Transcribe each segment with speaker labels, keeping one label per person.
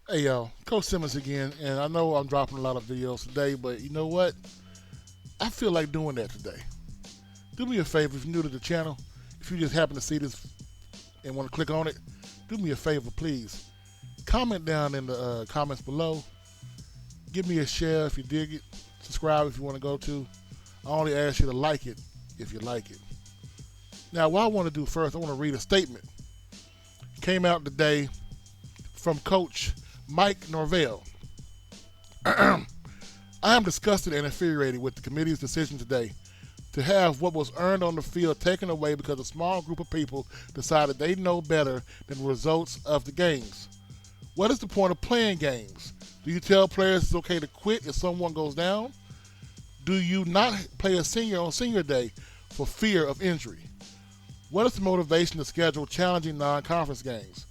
Speaker 1: Hey y'all, Coach Simmons again, and I know I'm dropping a lot of videos today, but you know what? I feel like doing that today. Do me a favor if you're new to the channel, if you just happen to see this and want to click on it, do me a favor, please. Comment down in the comments below. Give me a share if you dig it. Subscribe if you want to go to. I only ask you to like it if you like it. Now, what I want to do first, I want to read a statement. It came out today from Coach Mike Norvell. I am disgusted and infuriated with the committee's decision today to have what was earned on the field taken away because a small group of people decided they know better than the results of the games. What is the point of playing games? Do you tell players it's okay to quit if someone goes down? Do you not play a senior on senior day for fear of injury? What is the motivation to schedule challenging non-conference games?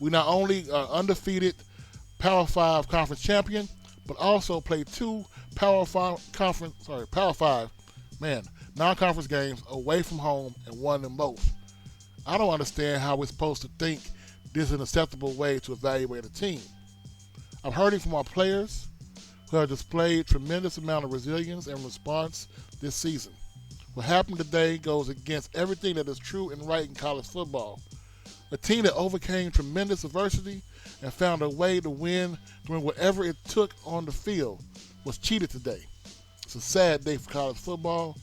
Speaker 1: We not only are undefeated Power 5 conference champion, but also play two Power 5 non-conference games away from home and won them both. I don't understand how we're supposed to think this is an acceptable way to evaluate a team. I'm hurting for my players who have displayed tremendous amount of resilience and response this season. What happened today goes against everything that is true and right in college football. A team that overcame tremendous adversity and found a way to win during whatever it took on the field was cheated today. It's a sad day for college football.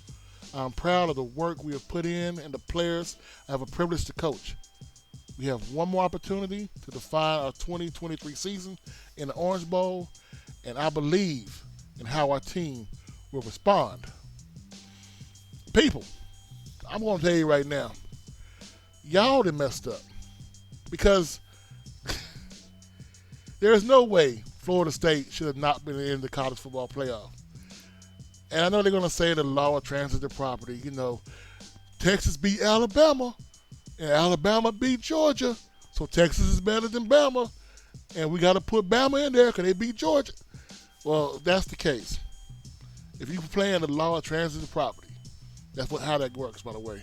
Speaker 1: I'm proud of the work we have put in and the players I have a privilege to coach. We have one more opportunity to define our 2023 season in the Orange Bowl, and I believe in how our team will respond. People, I'm going to tell you right now, y'all done messed up because there is no way Florida State should have not been in the college football playoff. And I know they're going to say the law of transitive property. You know, Texas beat Alabama, and Alabama beat Georgia, so Texas is better than Bama, and we got to put Bama in there because they beat Georgia. Well, if that's the case, if you play in the law of transitive property, that's how that works, by the way.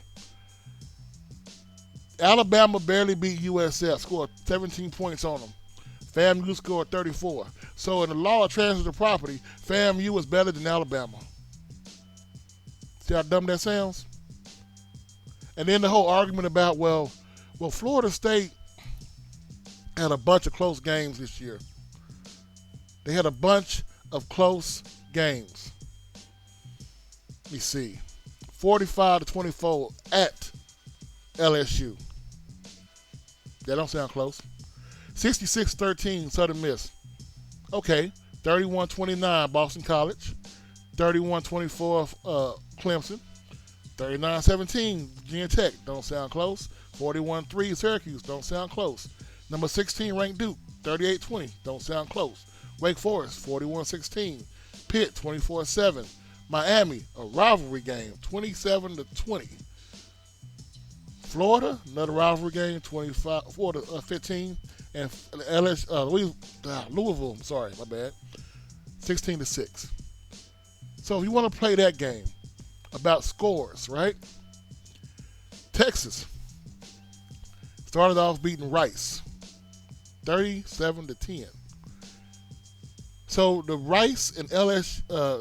Speaker 1: Alabama barely beat USF, scored 17 points on them. FAMU scored 34. So in the law of transitive property, FAMU is better than Alabama. See how dumb that sounds? And then the whole argument about, well, Florida State had a bunch of close games this year. They had a bunch of close games. Let me see. 45-24 at LSU. That don't sound close. 66-13 Southern Miss. Okay. 31-29 Boston College. 31-24 Clemson. 39-17 Virginia Tech. Don't sound close. 41-3 Syracuse. Don't sound close. Number 16 ranked Duke. 38-20. Don't sound close. Wake Forest. 41-16. Pitt. 24-7. Miami, a rivalry game, 27-20. Florida, another rivalry game, 24-15. And Louisville, sorry, my bad, 16-6. So if you want to play that game about scores, right? Texas started off beating Rice, 37-10. So the Rice and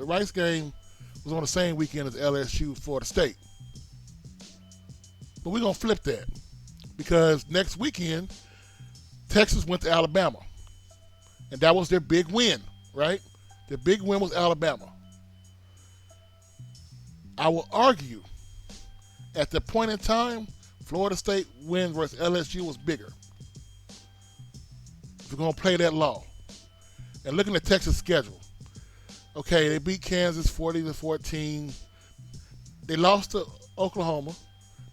Speaker 1: Rice game was on the same weekend as LSU Florida State. But we're going to flip that because next weekend, Texas went to Alabama. And that was their big win, right? Their big win was Alabama. I will argue at the point in time, Florida State win versus LSU was bigger. If we're going to play that law. And looking at Texas' schedule, okay, they beat Kansas 40-14. They lost to Oklahoma.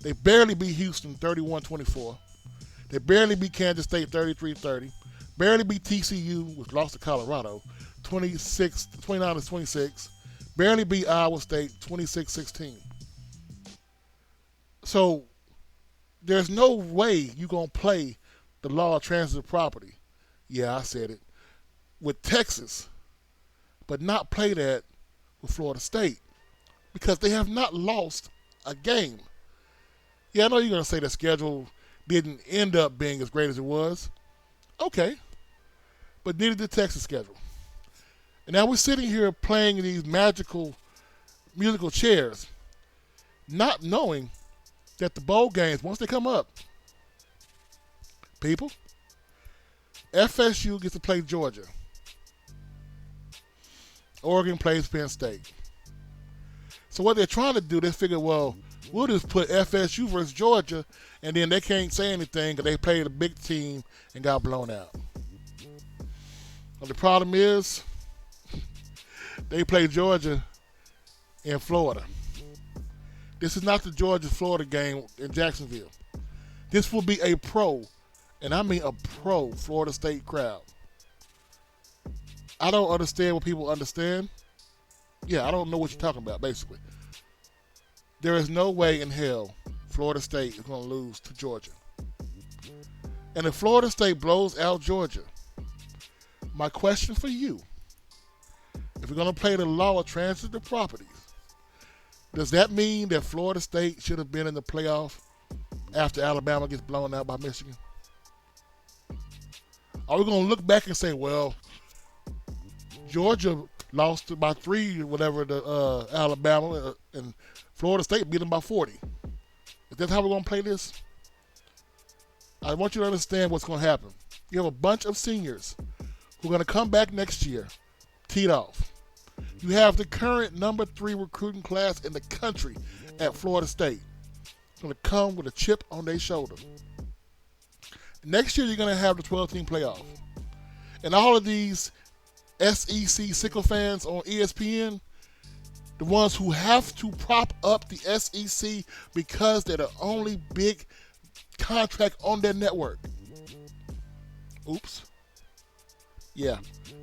Speaker 1: They barely beat Houston 31-24. They barely beat Kansas State 33-30. Barely beat TCU, which lost to Colorado, 29-26. Barely beat Iowa State 26-16. So there's no way you're going to play the law of transitive property. Yeah, I said it. With Texas, but not play that with Florida State because they have not lost a game. Yeah, I know you're going to say the schedule didn't end up being as great as it was. Okay. but neither did Texas schedule. And now we're sitting here playing these magical musical chairs, not knowing that the bowl games, once they come up, people, FSU gets to play Georgia. Oregon plays Penn State. So what they're trying to do, they figure, well, we'll just put FSU versus Georgia, and then they can't say anything because they played a big team and got blown out. Well, the problem is, they play Georgia in Florida. This is not the Georgia-Florida game in Jacksonville. This will be a pro, and I mean a pro Florida State crowd. I don't understand what people understand. Yeah, I don't know what you're talking about, basically. There is no way in hell Florida State is going to lose to Georgia. And if Florida State blows out Georgia, my question for you, if we're going to play the law of transitive properties, does that mean that Florida State should have been in the playoff after Alabama gets blown out by Michigan? Are we going to look back and say, well, Georgia lost by 3 or whatever to Alabama, and Florida State beat them by 40? Is that how we're going to play this? I want you to understand what's going to happen. You have a bunch of seniors who are going to come back next year, teed off. You have the current number 3 recruiting class in the country at Florida State. It's going to come with a chip on their shoulder. Next year, you're going to have the 12-team playoff. And all of these SEC sycophants on ESPN, the ones who have to prop up the SEC because they're the only big contract on their network. Oops. Yeah,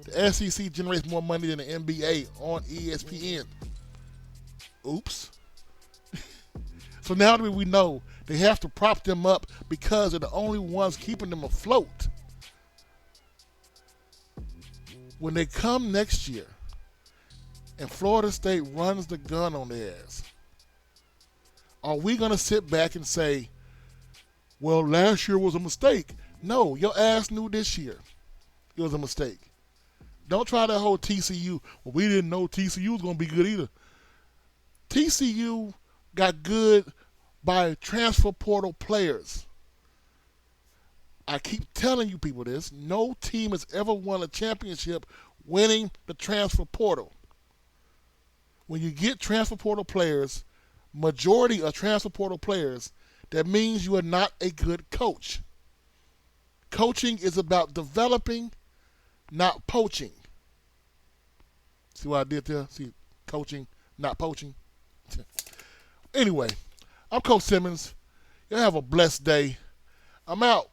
Speaker 1: the SEC generates more money than the NBA on ESPN. Oops. So now that we know they have to prop them up because they're the only ones keeping them afloat. When they come next year and Florida State runs the gun on their ass, are we going to sit back and say, well, last year was a mistake? No, your ass knew this year it was a mistake. Don't try that whole TCU. Well, we didn't know TCU was going to be good either. TCU got good by transfer portal players. I keep telling you people this. No team has ever won a championship winning the transfer portal. When you get transfer portal players, majority of transfer portal players, that means you are not a good coach. Coaching is about developing, not poaching. See what I did there? See, coaching, not poaching. Anyway, I'm Coach Simmons. Y'all have a blessed day. I'm out.